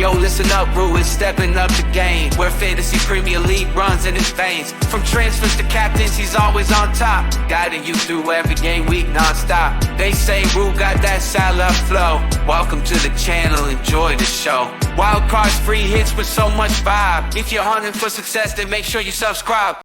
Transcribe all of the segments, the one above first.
Yo, listen up, Rue is stepping up the game, where fantasy Premier League runs in his veins. From transfers to captains, he's always on top, guiding you through every game week non-stop. They say Rue got that Salah flow. Welcome to the channel, enjoy the show. Wild cards, free hits with so much vibe. If you're hunting for success, then make sure you subscribe.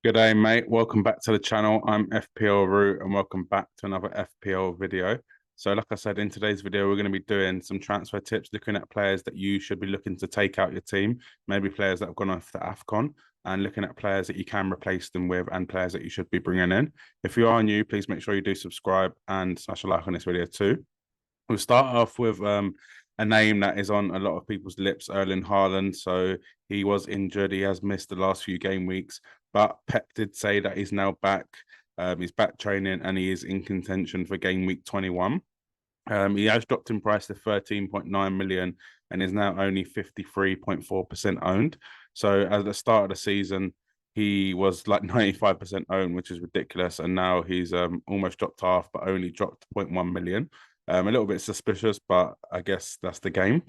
G'day, mate. Welcome back to the channel. I'm FPL Root and welcome back to another FPL video. So like I said, in today's video, we're going to be doing some transfer tips, looking at players that you should be looking to take out your team, maybe players that have gone off the AFCON, and looking at players that you can replace them with and players that you should be bringing in. If you are new, please make sure you do subscribe and smash a like on this video too. We'll start off with a name that is on a lot of people's lips, Erling Haaland. So he was injured. He has missed the last few game weeks, but Pep did say that he's now back. He's back training and he is in contention for game week 21. He has dropped in price to 13.9 million and is now only 53.4% owned. So at the start of the season, he was like 95% owned, which is ridiculous. And now he's almost dropped half, but only dropped 0.1 million. A little bit suspicious, but I guess that's the game.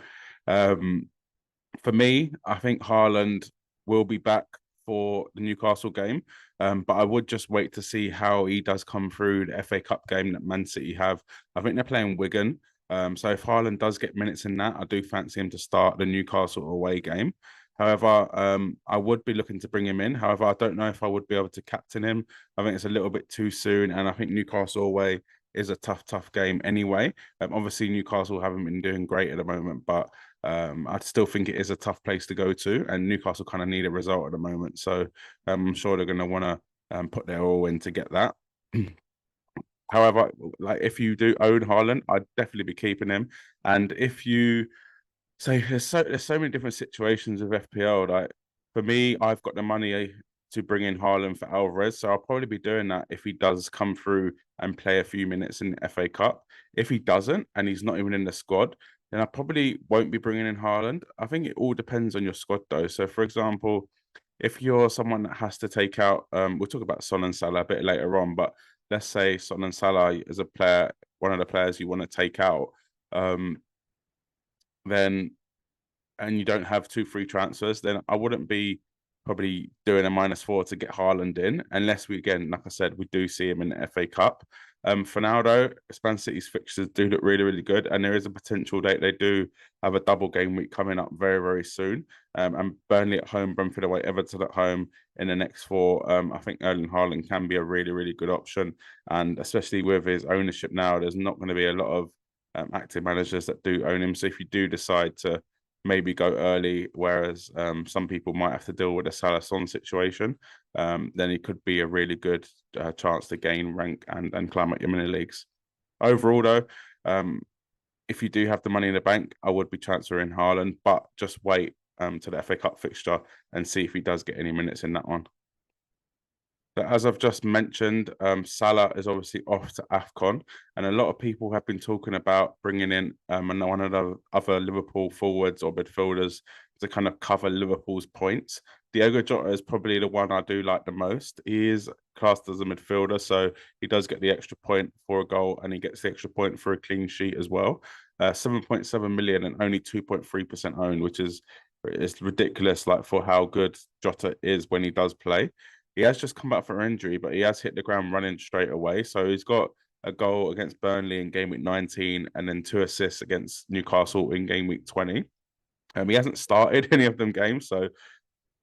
For me, I think Haaland will be back for the Newcastle game, but I would just wait to see how he does come through the FA Cup game that Man City have. I think they're playing Wigan, so if Haaland does get minutes in that, I do fancy him to start the Newcastle away game. However, I would be looking to bring him in. However, I don't know if I would be able to captain him. I think it's a little bit too soon, and I think Newcastle away is a tough game anyway. Obviously, Newcastle haven't been doing great at the moment, but I still think it is a tough place to go to, and Newcastle kind of need a result at the moment. So I'm sure they're going to want to put their all in to get that. However, like if you do own Haaland, I'd definitely be keeping him. And if you say there's so many different situations with FPL, like for me, I've got the money to bring in Haaland for Alvarez, so I'll probably be doing that if he does come through and play a few minutes in the FA Cup. If he doesn't and he's not even in the squad, then I probably won't be bringing in Haaland. I think it all depends on your squad though. So for example, if you're someone that has to take out, we'll talk about Son and Salah a bit later on, but let's say Son and Salah is a player, one of the players you want to take out, then and you don't have 2 free transfers, then I wouldn't be probably doing a -4 to get Haaland in, unless we, again, like I said, we do see him in the FA Cup. For now, though, Man City's fixtures do look really, really good, and there is a potential that they do have a double game week coming up very, very soon. And Burnley at home, Brentford away, Everton at home in the next 4. I think Erling Haaland can be a really, really good option, and especially with his ownership now, there's not going to be a lot of active managers that do own him. So if you do decide to maybe go early, whereas some people might have to deal with a Salah Son situation, then it could be a really good chance to gain rank and climb up your mini leagues. Overall, though, if you do have the money in the bank, I would be transferring Haaland, but just wait to the FA Cup fixture and see if he does get any minutes in that one. But as I've just mentioned, Salah is obviously off to AFCON, and a lot of people have been talking about bringing in one of the other Liverpool forwards or midfielders to kind of cover Liverpool's points. Diogo Jota is probably the one I do like the most. He is classed as a midfielder, so he does get the extra point for a goal, and he gets the extra point for a clean sheet as well. 7.7 million and only 2.3% owned, which is ridiculous, like for how good Jota is when he does play. He has just come back from injury, but he has hit the ground running straight away. So he's got a goal against Burnley in game week 19 and then 2 assists against Newcastle in game week 20. He hasn't started any of them games, so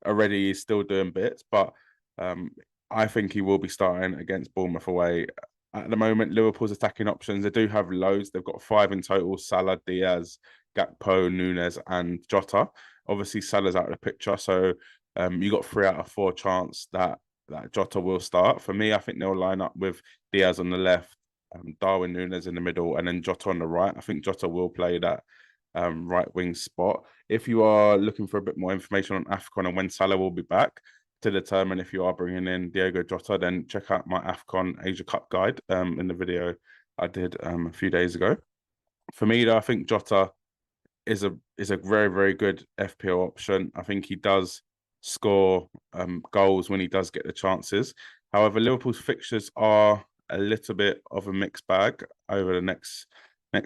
already he's still doing bits. But I think he will be starting against Bournemouth away. At the moment, Liverpool's attacking options, they do have loads. They've got 5 in total: Salah, Diaz, Gakpo, Nunes, and Jota. Obviously, Salah's out of the picture, so you got 3 out of 4 chance that Jota will start. For me, I think they'll line up with Diaz on the left, Darwin Núñez in the middle, and then Jota on the right. I think Jota will play that right wing spot. If you are looking for a bit more information on AFCON and when Salah will be back to determine if you are bringing in Diogo Jota, then check out my AFCON Asia Cup guide in the video I did a few days ago. For me, though, I think Jota is a very, very good FPL option. I think he does score goals when he does get the chances. However, Liverpool's fixtures are a little bit of a mixed bag over the next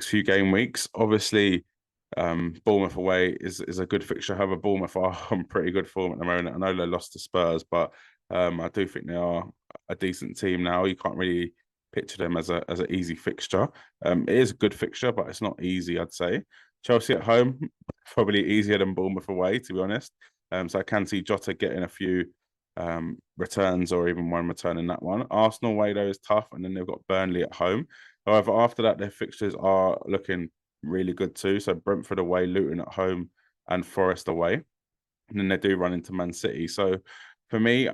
few game weeks. Obviously, Bournemouth away is a good fixture. However, Bournemouth are on pretty good form at the moment. I know they lost to Spurs, but I do think they are a decent team now. You can't really picture them as an easy fixture. It is a good fixture, but it's not easy, I'd say. Chelsea at home, probably easier than Bournemouth away, to be honest. So I can see Jota getting a few returns or even one return in that one. Arsenal away though is tough, and then they've got Burnley at home. However, after that, their fixtures are looking really good too. So Brentford away, Luton at home, and Forest away. And then they do run into Man City. So for me,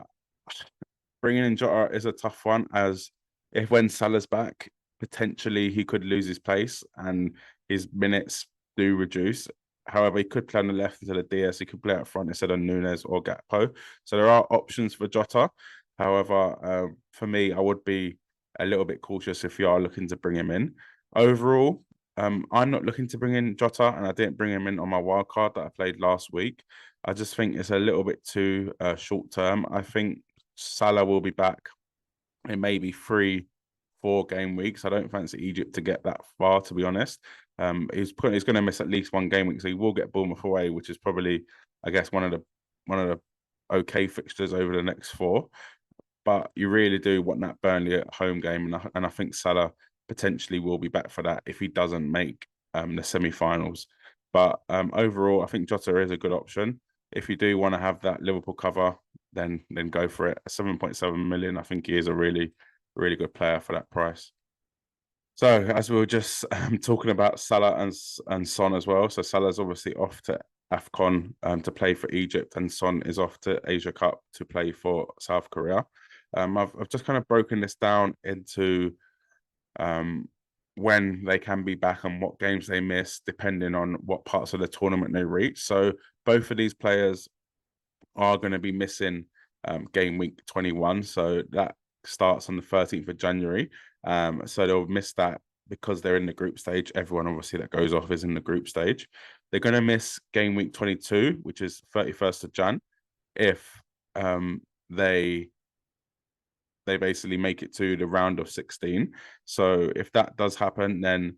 bringing in Jota is a tough one, as if when Salah's back, potentially he could lose his place and his minutes do reduce. However, he could play on the left instead of Diaz. He could play up front instead of Nunes or Gakpo. So there are options for Jota. However, for me, I would be a little bit cautious if you are looking to bring him in. Overall, I'm not looking to bring in Jota, and I didn't bring him in on my wild card that I played last week. I just think it's a little bit too short term. I think Salah will be back in maybe 3-4 game weeks. I don't fancy Egypt to get that far, to be honest. He's going to miss at least 1 game week, so he will get Bournemouth away, which is probably, I guess, one of the okay fixtures over the next 4. But you really do want that Burnley at home game, and I think Salah potentially will be back for that if he doesn't make the semi-finals. But overall, I think Jota is a good option. If you do want to have that Liverpool cover, then go for it. 7.7 million, I think he is a really, really good player for that price. So as we were just talking about Salah and Son as well. So Salah's obviously off to AFCON to play for Egypt, and Son is off to Asia Cup to play for South Korea. I've just kind of broken this down into when they can be back and what games they miss, depending on what parts of the tournament they reach. So both of these players are going to be missing game week 21. So that starts on the 13th of January. So they'll miss that because they're in the group stage. Everyone obviously that goes off is in the group stage. They're going to miss game week 22, which is 31st of Jan, if they basically make it to the round of 16. So if that does happen, then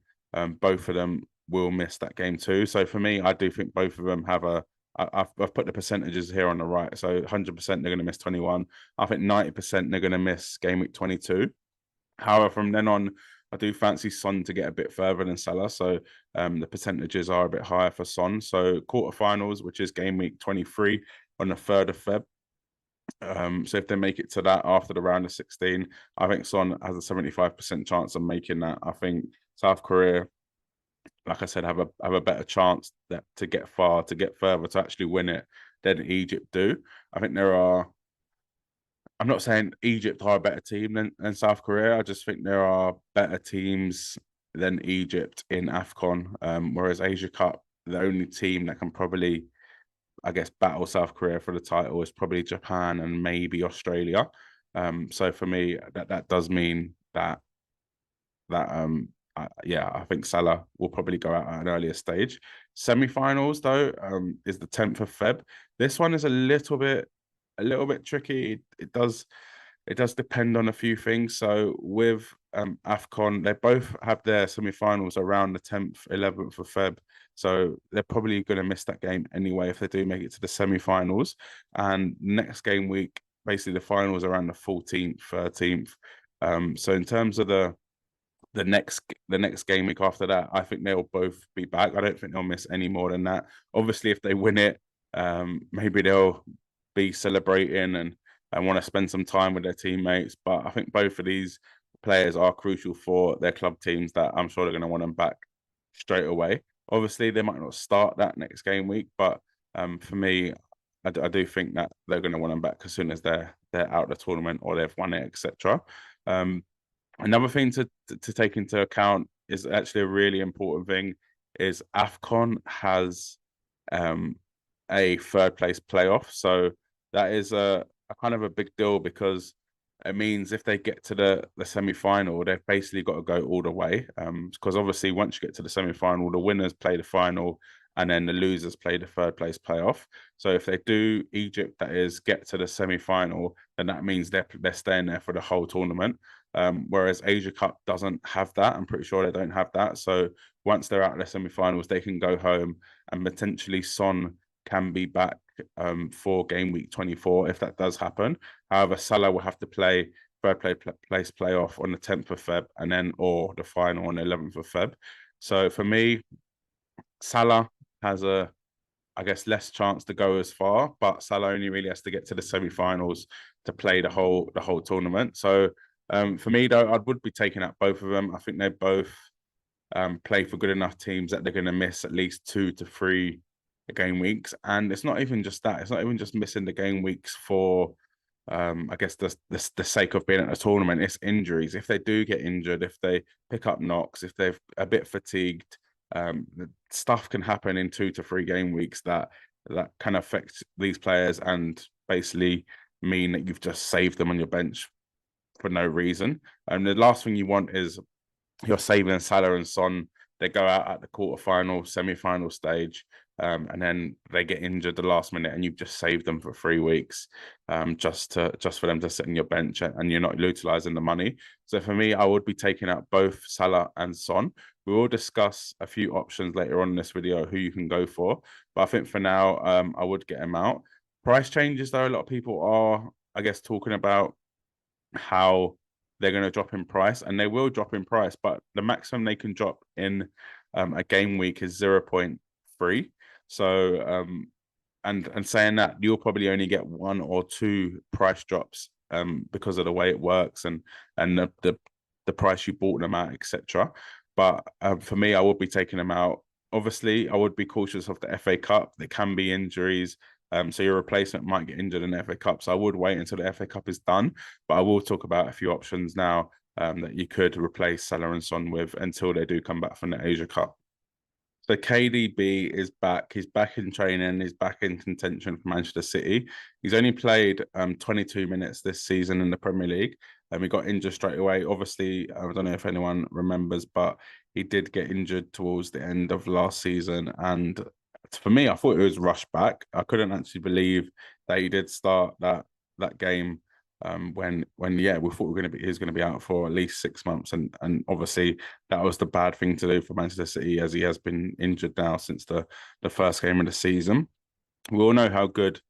both of them will miss that game too. So for me, I do think both of them have I've put the percentages here on the right. So 100% they're going to miss 21. I think 90% they're going to miss game week 22. However, from then on, I do fancy Son to get a bit further than Salah. So the percentages are a bit higher for Son. So quarterfinals, which is game week 23 on the 3rd of Feb. So if they make it to that after the round of 16, I think Son has a 75% chance of making that. I think South Korea, like I said, have a better chance to get further, to actually win it than Egypt do. I think I'm not saying Egypt are a better team than South Korea. I just think there are better teams than Egypt in AFCON. Whereas Asia Cup, the only team that can probably, I guess, battle South Korea for the title is probably Japan and maybe Australia. So for me, that does mean that I think Salah will probably go out at an earlier stage. Semi-finals though is the 10th of Feb. This one is a little bit tricky. It does depend on a few things. So with AFCON, they both have their semi-finals around the 10th, 11th of Feb. So they're probably going to miss that game anyway if they do make it to the semi-finals. And next game week, basically the finals around the 14th, 13th. So in terms of the next game week after that, I think they'll both be back. I don't think they'll miss any more than that. Obviously, if they win it, maybe they'll be celebrating and want to spend some time with their teammates. But I think both of these players are crucial for their club teams that I'm sure they're going to want them back straight away. Obviously, they might not start that next game week, but for me, I do think that they're going to want them back as soon as they're out of the tournament or they've won it, etc. Another thing to take into account is actually a really important thing is AFCON has a 3rd place playoff. So that is a kind of a big deal because it means if they get to the semi-final, they've basically got to go all the way. Because obviously once you get to the semi-final, the winners play the final and then the losers play the 3rd place playoff. So if they do Egypt, that is, get to the semi-final, then that means they're staying there for the whole tournament. Whereas Asia Cup doesn't have that. I'm pretty sure they don't have that. So once they're out of the semi-finals, they can go home, and potentially Son can be back for game week 24 if that does happen. However, Salah will have to play place playoff on the 10th of Feb, and then or the final on the 11th of Feb. So for me, Salah has a, I guess, less chance to go as far, but Salah only really has to get to the semi-finals to play the whole tournament. So for me, though, I would be taking out both of them. I think they both play for good enough teams that they're going to miss at least 2 to 3 game weeks. And it's not even just that. It's not even just missing the game weeks for I guess the sake of being at a tournament. It's injuries. If they do get injured, if they pick up knocks, if they're a bit fatigued, stuff can happen in 2 to 3 game weeks that can affect these players and basically mean that you've just saved them on your bench for no reason. And the last thing you want is you're saving Salah and Son. They go out at the quarterfinal, semi-final stage, and then they get injured the last minute, and you've just saved them for 3 weeks, just for them to sit on your bench, and you're not utilizing the money. So for me, I would be taking out both Salah and Son. We will discuss a few options later on in this video who you can go for, but I think for now, I would get him out. Price changes, though, a lot of people are, I guess, talking about how they're going to drop in price, and they will drop in price, but the maximum they can drop in a game week is 0.3. So and saying that, you'll probably only get 1 or 2 price drops because of the way it works and the price you bought them at, etc. But for me, I would be taking them out. Obviously, I would be cautious of the FA Cup. There can be injuries. So your replacement might get injured in the FA Cup. So I would wait until the FA Cup is done. But I will talk about a few options now that you could replace Salah and Son with until they do come back from the Asia Cup. So KDB is back. He's back in training. He's back in contention for Manchester City. He's only played 22 minutes this season in the Premier League. He got injured straight away. Obviously, I don't know if anyone remembers, but he did get injured towards the end of last season. And for me, I thought it was rushed back. I couldn't actually believe that he did start that game when yeah, we thought he was going to be out for at least 6 months, and obviously that was the bad thing to do for Manchester City, as he has been injured now since the first game of the season. We all know how good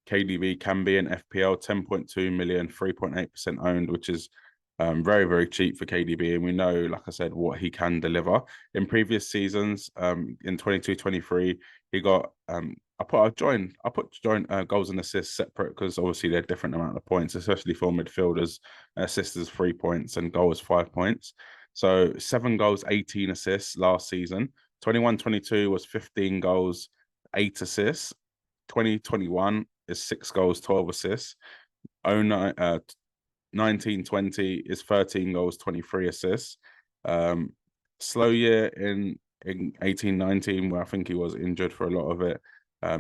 KDB can be in FPL. 10.2 million, 3.8% owned, which is very, very cheap for KDB. And we know, like I said, what he can deliver. In previous seasons, in 22-23, he got I put joint goals and assists separate, because obviously they're different amount of points, especially for midfielders. Assists is 3 points and goals 5 points. So 7 goals, 18 assists last season. 21-22 was 15 goals, 8 assists. 2021 is 6 goals, 12 assists. 19-20 is 13 goals, 23 assists. Slow year in 18-19, where I think he was injured for a lot of it.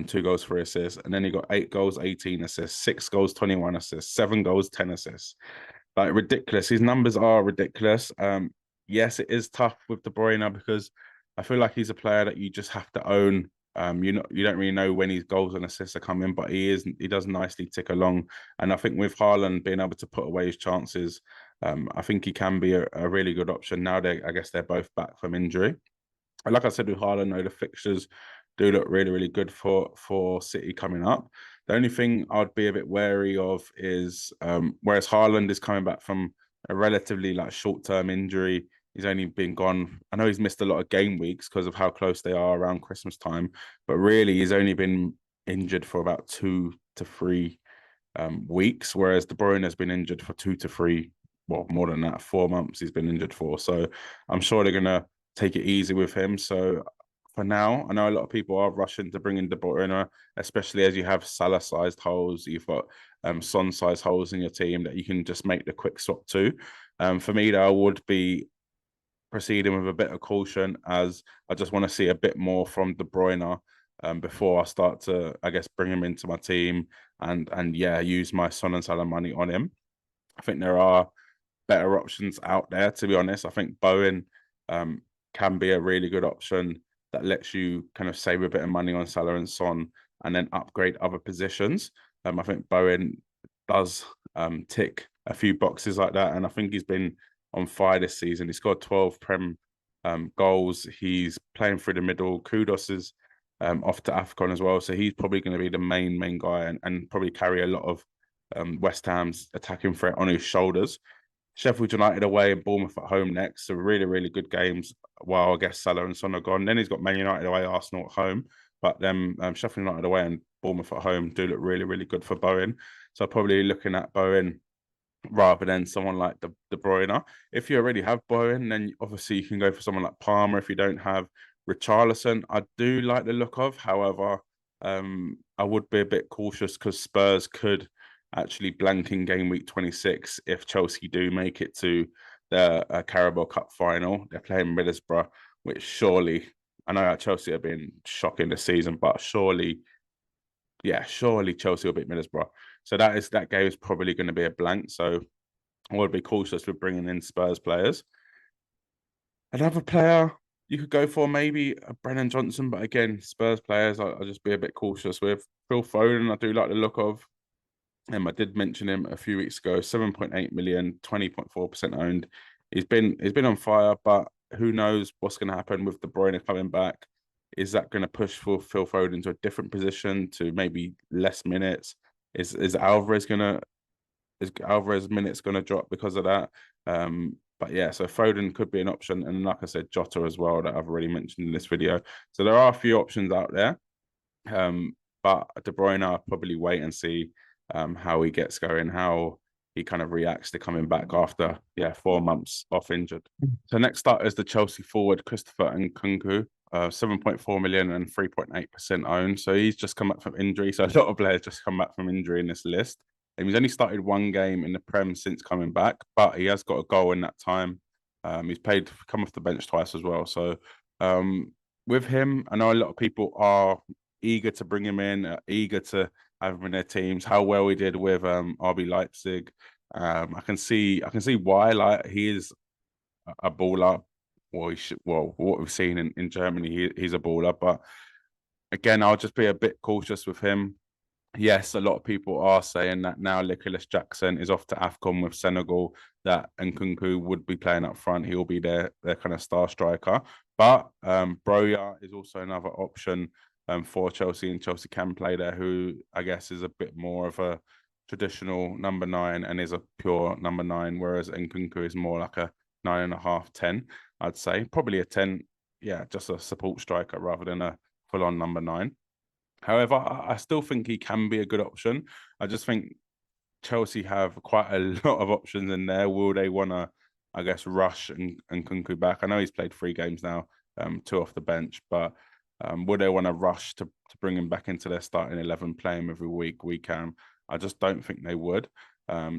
2 goals, 3 assists, and then he got 8 goals, 18 assists, 6 goals, 21 assists, 7 goals, 10 assists. Like, ridiculous. His numbers are ridiculous. Yes, it is tough with De Bruyne, because I feel like he's a player that you just have to own. You don't really know when his goals and assists are coming, but he does nicely tick along. And I think with Haaland being able to put away his chances, I think he can be a really good option. Now I guess they're both back from injury. And like I said with Haaland, though, the fixtures do look really, really good for City coming up. The only thing I'd be a bit wary of is whereas Haaland is coming back from a relatively short-term injury. He's only been gone. I know he's missed a lot of game weeks because of how close they are around Christmas time, but really he's only been injured for about 2 to 3 weeks, whereas De Bruyne has been injured for 2 to 3, well, more than that, 4 months he's been injured for. So I'm sure they're going to take it easy with him. So for now, I know a lot of people are rushing to bring in De Bruyne, especially as you have Salah-sized holes. You've got Son-sized holes in your team that you can just make the quick swap to. For me, though, I would be proceeding with a bit of caution, as I just want to see a bit more from De Bruyne before I start to, I guess, bring him into my team and yeah, use my Son and Salah money on him. I think there are better options out there, to be honest. I think Bowen can be a really good option that lets you kind of save a bit of money on Salah and Son and then upgrade other positions. I think Bowen does tick a few boxes like that, and I think he's been on fire this season. He scored 12 Prem goals. He's playing through the middle. Kudos is off to AFCON as well, so he's probably going to be the main guy and probably carry a lot of West Ham's attacking threat on his shoulders. Sheffield United away and Bournemouth at home next. So really good games. While I guess Salah and Son are gone. Then he's got Man United away, Arsenal at home. But then Sheffield United away and Bournemouth at home do look really good for Bowen. So probably looking at Bowen rather than someone like De Bruyne. If you already have Bowen, then obviously you can go for someone like Palmer. If you don't have Richarlison, I do like the look of. However, I would be a bit cautious because Spurs could actually blank in game week 26 if Chelsea do make it to the Carabao Cup final. They're playing Middlesbrough, which surely, I know that Chelsea have been shocking this season, but surely Chelsea will beat Middlesbrough. So that game is probably going to be a blank. So I would be cautious with bringing in Spurs players. Another player you could go for maybe a Brennan Johnson, but again, Spurs players I'll just be a bit cautious with. Phil Foden, I do like the look of. I did mention him a few weeks ago. 7.8 million, 20.4% owned. He's been on fire, but who knows what's going to happen with De Bruyne coming back? Is that going to push for Phil Foden to a different position to maybe less minutes? Is Alvarez minutes going to drop because of that? But yeah, so Foden could be an option, and like I said, Jota as well that I've already mentioned in this video. So there are a few options out there. But De Bruyne, I'll probably wait and see how he gets going, how he kind of reacts to coming back after 4 months off injured. So next up is the Chelsea forward Christopher Nkunku, 7.4 million and 3.8% owned. So he's just come back from injury. So a lot of players just come back from injury in this list. And he's only started one game in the Prem since coming back, but he has got a goal in that time. He's come off the bench twice as well. So with him, I know a lot of people are eager to bring him in, eager to have him in their teams. How well he did with RB Leipzig, I can see why. Like, he is a baller. What we've seen in Germany, he's a baller. But again, I'll just be a bit cautious with him. Yes, a lot of people are saying that now Nicholas Jackson is off to AFCON with Senegal, that Nkunku would be playing up front. He'll be their kind of star striker. But Broja is also another option for Chelsea, and Chelsea can play there, who I guess is a bit more of a traditional number 9 and is a pure number 9, whereas Nkunku is more like a 9.5, 10, I'd say. Probably a 10, just a support striker rather than a full-on number 9. However, I still think he can be a good option. I just think Chelsea have quite a lot of options in there. Will they want to, I guess, rush and Nkunku back? I know he's played 3 games now, 2 off the bench, but would they want to rush to bring him back into their starting 11, play him every week? I just don't think they would.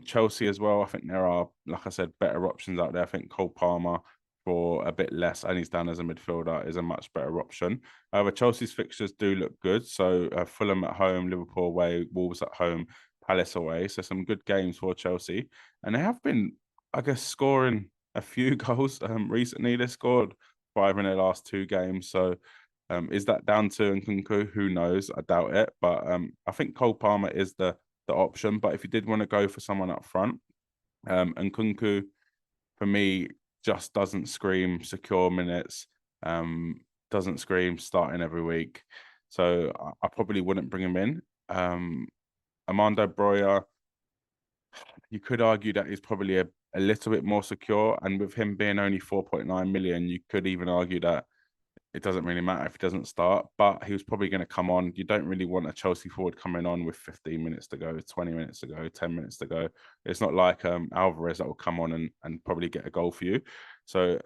Chelsea as well, I think there are, like I said, better options out there. I think Cole Palmer, for a bit less, and he's down as a midfielder, is a much better option. However, Chelsea's fixtures do look good. So Fulham at home, Liverpool away, Wolves at home, Palace away. So some good games for Chelsea. And they have been, I guess, scoring a few goals recently. They scored 5 in their last 2 games. So is that down to Nkunku? Who knows? I doubt it. But I think Cole Palmer is the option. But if you did want to go for someone up front, Nkunku, for me, just doesn't scream secure minutes, doesn't scream starting every week. So I probably wouldn't bring him in. Armando Broja, you could argue that he's probably a little bit more secure. And with him being only 4.9 million, you could even argue that it doesn't really matter if he doesn't start, but he was probably going to come on. You don't really want a Chelsea forward coming on with 15 minutes to go, 20 minutes to go, 10 minutes to go. It's not like Alvarez that will come on and probably get a goal for you. So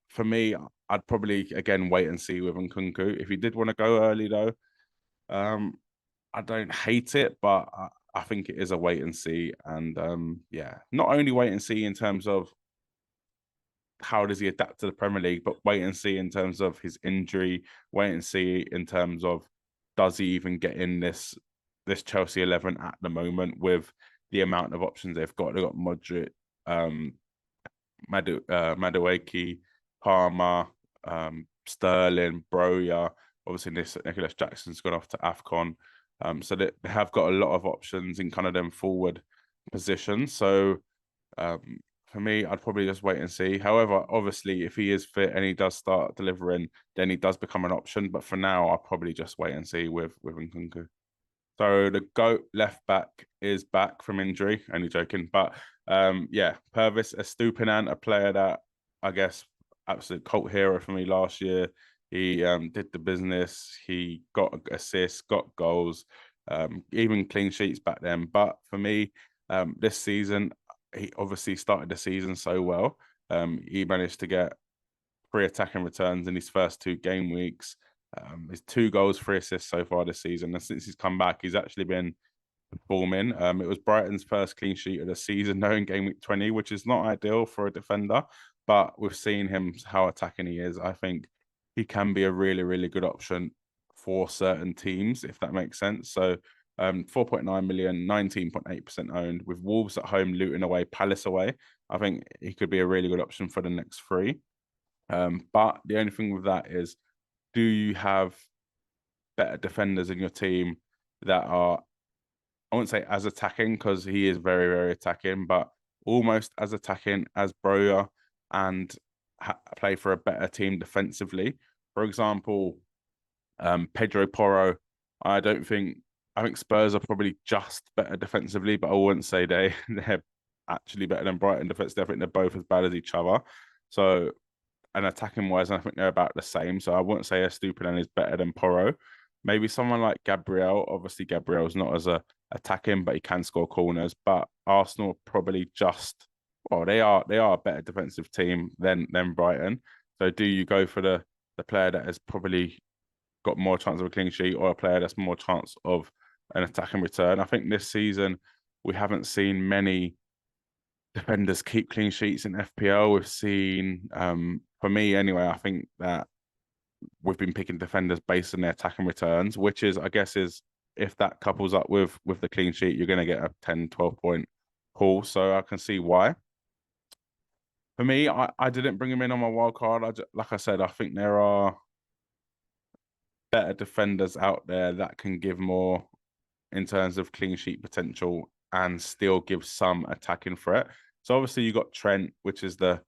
for me, I'd probably, again, wait and see with Nkunku. If you did want to go early, though, I don't hate it, but I think it is a wait and see. And not only wait and see in terms of how does he adapt to the Premier League, but wait and see in terms of his injury, wait and see in terms of does he even get in this Chelsea 11 at the moment with the amount of options they've got. They've got Modric, Madueke, Palmer, Sterling, Broja. Obviously, Nicholas Jackson's gone off to AFCON. So they have got a lot of options in kind of them forward positions. So for me, I'd probably just wait and see. However, obviously, if he is fit and he does start delivering, then he does become an option. But for now, I'll probably just wait and see with Nkunku. So the GOAT left back is back from injury. Only joking. But yeah, Purvis Estupinan, a player that I guess absolute cult hero for me last year. He did the business. He got assists, got goals, even clean sheets back then. But for me, this season, he obviously started the season so well. He managed to get 3 attacking returns in his first 2 game weeks. His 2 goals, 3 assists so far this season. And since he's come back, he's actually been performing. It was Brighton's first clean sheet of the season, though, in game week 20, which is not ideal for a defender. But we've seen him how attacking he is. I think he can be a really, really good option for certain teams, if that makes sense. So 4.9 million, 19.8% owned, with Wolves at home, Luton away, Palace away. I think he could be a really good option for the next 3. But the only thing with that is, do you have better defenders in your team that are, I wouldn't say as attacking, because he is very, very attacking, but almost as attacking as Broja, and play for a better team defensively? For example, Pedro Porro, I think Spurs are probably just better defensively, but I wouldn't say they're actually better than Brighton defensively. I think they're both as bad as each other. So, and attacking wise, I think they're about the same. So I wouldn't say Estupinan is better than Porro. Maybe someone like Gabriel. Obviously, Gabriel's not as attacking, but he can score corners. But Arsenal probably just, well, they are a better defensive team than Brighton. So do you go for the player that has probably got more chance of a clean sheet, or a player that's more chance of an attacking return? I think this season we haven't seen many defenders keep clean sheets in FPL. We've seen, for me anyway, I think that we've been picking defenders based on their attacking returns, which is, I guess, is if that couples up with the clean sheet, you're going to get a 10, 12 point haul. So I can see why. For me, I didn't bring him in on my wild card. Like I said, I think there are better defenders out there that can give more in terms of clean sheet potential and still give some attacking threat. So obviously you got Trent, which is the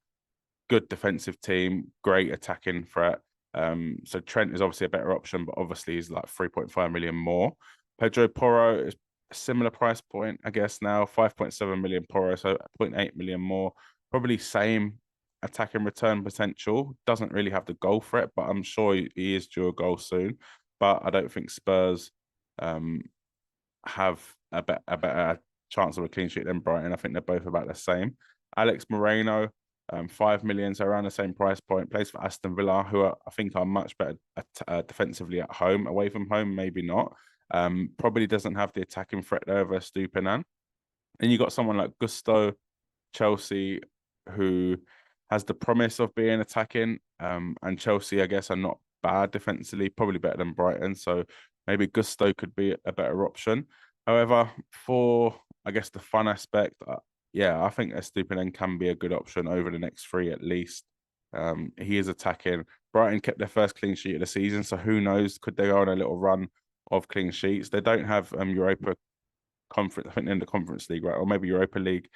good defensive team, great attacking threat. So Trent is obviously a better option, but obviously he's like 3.5 million more. Pedro Porro is a similar price point, I guess now, 5.7 million Porro, so 0.8 million more. Probably same attacking return potential. Doesn't really have the goal threat, but I'm sure he is due a goal soon. But I don't think Spurs have a better chance of a clean sheet than Brighton. I think they're both about the same. Alex Moreno, 5 million, so around the same price point, plays for Aston Villa, who I think are much better defensively at home. Away from home, maybe not. Probably doesn't have the attacking threat there of Estupinan. And you got someone like Gusto, Chelsea, who has the promise of being attacking. And Chelsea, I guess, are not bad defensively, probably better than Brighton. So maybe Gusto could be a better option. However, for, I guess, the fun aspect, yeah, I think Estupinan can be a good option over the next 3 at least. He is attacking. Brighton kept their first clean sheet of the season, so who knows? Could they go on a little run of clean sheets? They don't have Europa Conference, I think they're in the Conference League, right? Or maybe Europa League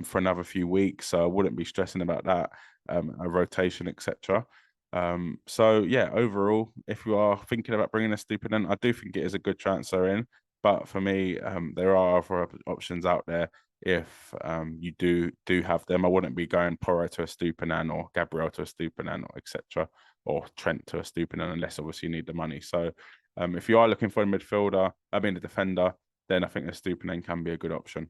for another few weeks. So I wouldn't be stressing about that, a rotation, etc. So yeah, overall, if you are thinking about bringing Estupinan, I do think it is a good transfer in. But for me, there are other options out there. If you do have them, I wouldn't be going Porro to Estupinan or Gabriel to Estupinan or etc. or Trent to Estupinan, unless obviously you need the money. So if you are looking for a midfielder, a defender, then I think Estupinan can be a good option.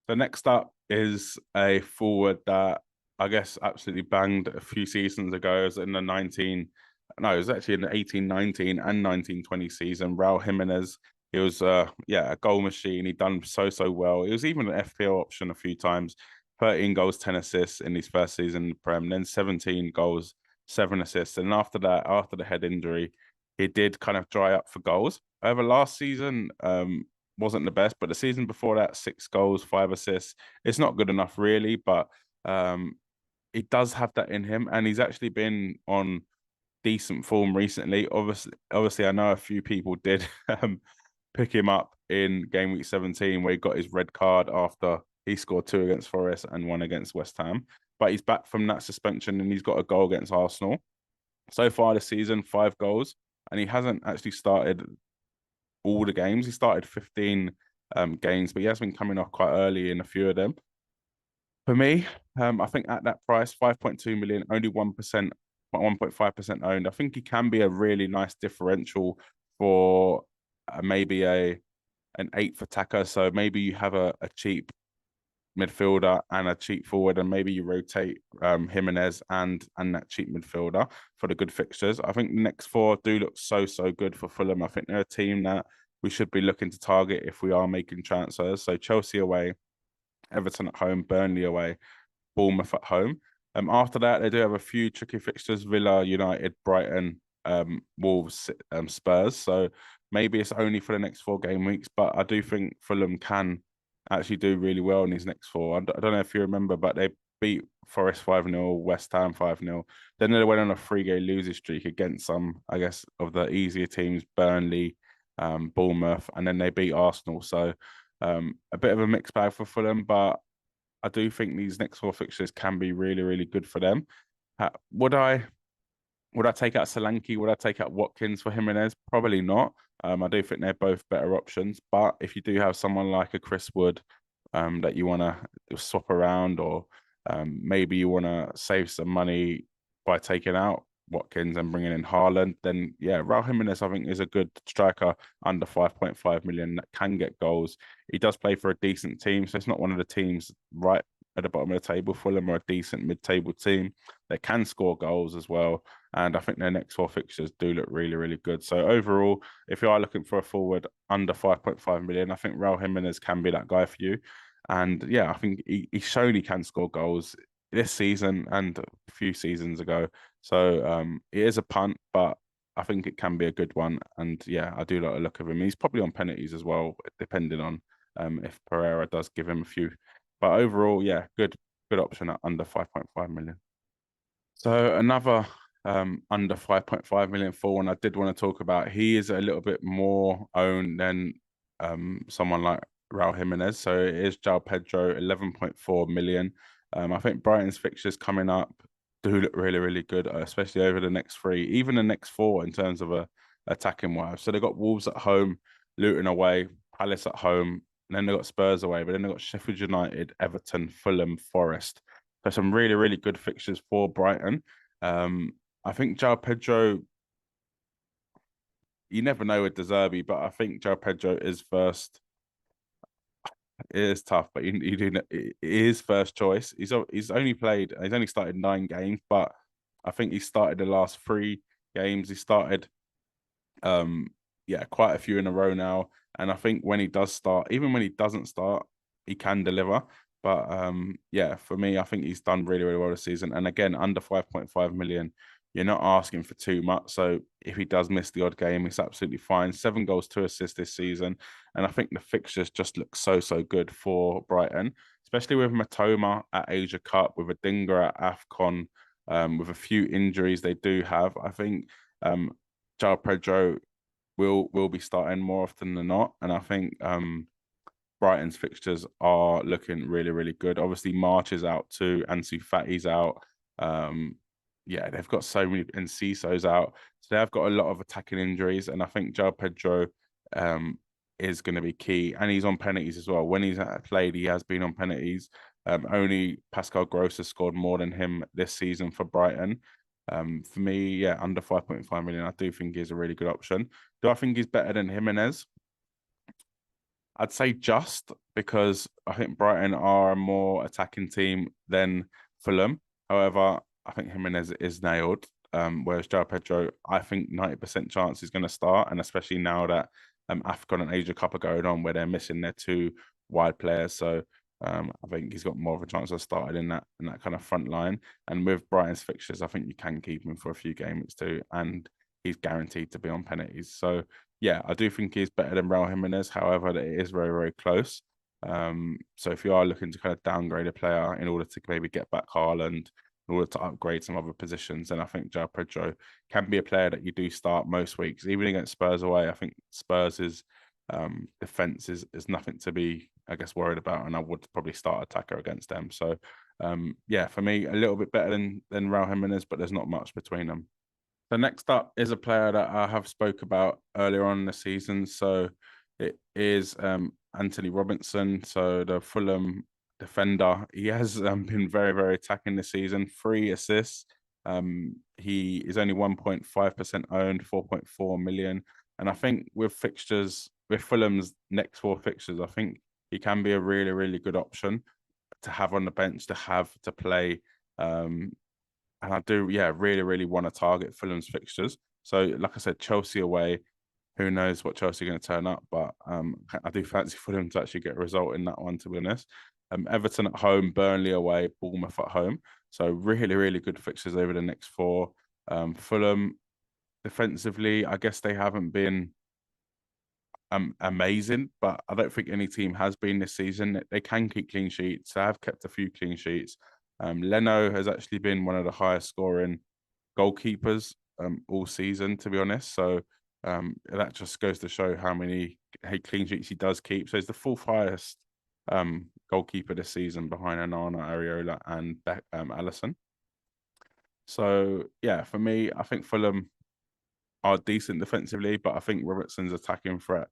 So next up is a forward that I guess absolutely banged a few seasons ago. It was in the it was actually in the 18-19 and 19-20 season. Raul Jimenez. He was a goal machine. He done so well. He was even an FPL option a few times. 13 goals, 10 assists in his first season in the Prem, then 17 goals, 7 assists. And after that, after the head injury, he did kind of dry up for goals. However, last season wasn't the best, but the season before that, 6 goals, 5 assists. It's not good enough, really, but he does have that in him, and he's actually been on decent form recently. Obviously, I know a few people did pick him up in game week 17, where he got his red card after He scored 2 against Forest and 1 against West Ham. But he's back from that suspension and he's got a goal against Arsenal. So far this season, 5 goals, and he hasn't actually started all the games. He started 15 games, but he has been coming off quite early in a few of them. For me, I think at that price, 5.2 million, only 1%, 1.5% owned. I think he can be a really nice differential for maybe an eighth attacker. So maybe you have a cheap midfielder and a cheap forward, and maybe you rotate Jimenez and that cheap midfielder for the good fixtures. I think the next 4 do look so good for Fulham. I think they're a team that we should be looking to target if we are making transfers. So Chelsea away, Everton at home, Burnley away, Bournemouth at home. After that, they do have a few tricky fixtures: Villa, United, Brighton, Wolves, Spurs. So maybe it's only for the next 4 game weeks, but I do think Fulham can actually do really well in these next 4. I don't know if you remember, but they beat Forest 5-0, West Ham 5-0. Then they went on a 3-game losing streak against some, I guess, of the easier teams, Burnley, Bournemouth, and then they beat Arsenal. So a bit of a mixed bag for Fulham, but I do think these next 4 fixtures can be really good for them. Would I take out Solanke? Would I take out Watkins for Jimenez? Probably not. I do think they're both better options. But if you do have someone like a Chris Wood that you want to swap around, or maybe you want to save some money by taking out Watkins and bringing in Haaland, then yeah, Raul Jimenez I think is a good striker under 5.5 million that can get goals. He does play for a decent team, so it's not one of the teams right at the bottom of the table. Fulham are a decent mid-table team. They can score goals as well, and I think their next 4 fixtures do look really good. So overall, if you are looking for a forward under 5.5 million, I think Raul Jimenez can be that guy for you. And yeah, I think he's shown he can score goals this season and a few seasons ago. So it is a punt, but I think it can be a good one. And yeah, I do like the look of him. He's probably on penalties as well, depending on if Pereira does give him a few. But overall, yeah, good option at under 5.5 million. So another under 5.5 million for one I did want to talk about. He is a little bit more owned than someone like Raul Jimenez. So it is João Pedro, 11.4 million. I think Brighton's fixtures coming up do look really good, especially over the next 3, even the next 4 in terms of attacking wise. So they've got Wolves at home, Luton away, Palace at home, and then they've got Spurs away, but then they've got Sheffield United, Everton, Fulham, Forest. So some really good fixtures for Brighton. I think João Pedro, you never know with De Zerbi, but I think João Pedro is first. It is tough, but you do know, it is first choice. He's only started 9 games, but I think he started the last 3 games. He started quite a few in a row now. And I think when he does start, even when he doesn't start, he can deliver. But for me, I think he's done really well this season. And again, under 5.5 million, you're not asking for too much. So if he does miss the odd game, it's absolutely fine. 7 goals, 2 assists this season. And I think the fixtures just look so good for Brighton, especially with Matoma at Asia Cup, with Adingra at AFCON, with a few injuries they do have. I think João Pedro will be starting more often than not. And I think Brighton's fixtures are looking really good. Obviously, March is out too. Ansu Fati's out. They've got so many, and Cisso's out. So they've got a lot of attacking injuries. And I think João Pedro is going to be key. And he's on penalties as well. When he's played, he has been on penalties. Only Pascal Gross has scored more than him this season for Brighton. For me, under 5.5 million, I do think he's a really good option. Do I think he's better than Jimenez? I'd say just, because I think Brighton are a more attacking team than Fulham. However, I think Jimenez is nailed. Whereas João Pedro, I think 90% chance he's going to start, and especially now that AFCON and Asia Cup are going on, where they're missing their 2 wide players. So I think he's got more of a chance of starting in that kind of front line. And with Brighton's fixtures, I think you can keep him for a few games too, and he's guaranteed to be on penalties. So yeah, I do think he's better than Raul Jimenez. However, it is very close. So if you are looking to kind of downgrade a player in order to maybe get back Haaland, in order to upgrade some other positions, then I think João Pedro can be a player that you do start most weeks, even against Spurs away. I think Spurs is defense is nothing to be, I guess, worried about, and I would probably start attacker against them. So yeah, for me, a little bit better than Raul Jimenez, but there's not much between them. So next up is a player that I have spoke about earlier on in the season. So it is Anthony Robinson. So the Fulham defender. He has been very, very attacking this season. 3 assists. He is only 1.5% owned, 4.4 million. And I think with fixtures, with Fulham's next 4 fixtures, I think he can be a really, really good option to have on the bench, to have to play. And I do, yeah, really, really want to target Fulham's fixtures. So, like I said, Chelsea away. Who knows what Chelsea are going to turn up? But I do fancy Fulham to actually get a result in that one, to be honest. Everton at home, Burnley away, Bournemouth at home. So really, really good fixtures over the next 4. Fulham defensively, I guess they haven't been amazing, but I don't think any team has been this season. They can keep clean sheets. They have kept a few clean sheets. Leno has actually been one of the highest scoring goalkeepers all season, to be honest. So that just goes to show how many clean sheets he does keep. So he's the 4th highest goalkeeper this season, behind Onana, Areola, and Alisson. So yeah, for me, I think Fulham are decent defensively, but I think Robertson's attacking threat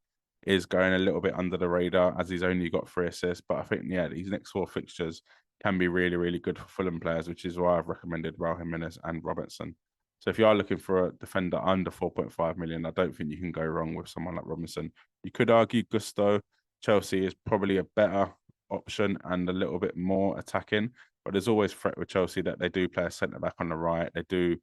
is going a little bit under the radar, as he's only got 3 assists. But I think, yeah, these next 4 fixtures can be really, really good for Fulham players, which is why I've recommended Raul Jimenez and Robertson. So if you are looking for a defender under 4.5 million, I don't think you can go wrong with someone like Robinson. You could argue Gusto. Chelsea is probably a better option and a little bit more attacking, but there's always threat with Chelsea that they do play a centre back on the right. They do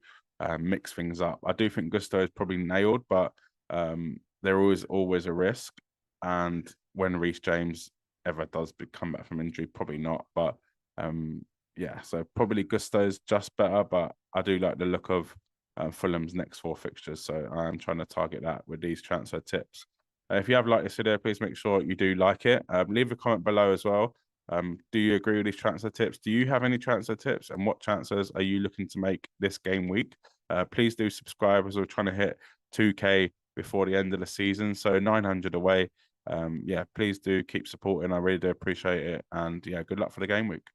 mix things up. I do think Gusto is probably nailed, but there is always a risk. And when Reece James ever does come back from injury, probably not. But yeah, so probably Gusto's just better, but I do like the look of Fulham's next 4 fixtures. So I am trying to target that with these transfer tips. If you have liked this video, please make sure you do like it. Leave a comment below as well. Do you agree with these transfer tips? Do you have any transfer tips, and what transfers are you looking to make this game week? Please do subscribe, as we're trying to hit 2K before the end of the season. So 900 away. Yeah, please do keep supporting. I really do appreciate it. And yeah, good luck for the game week.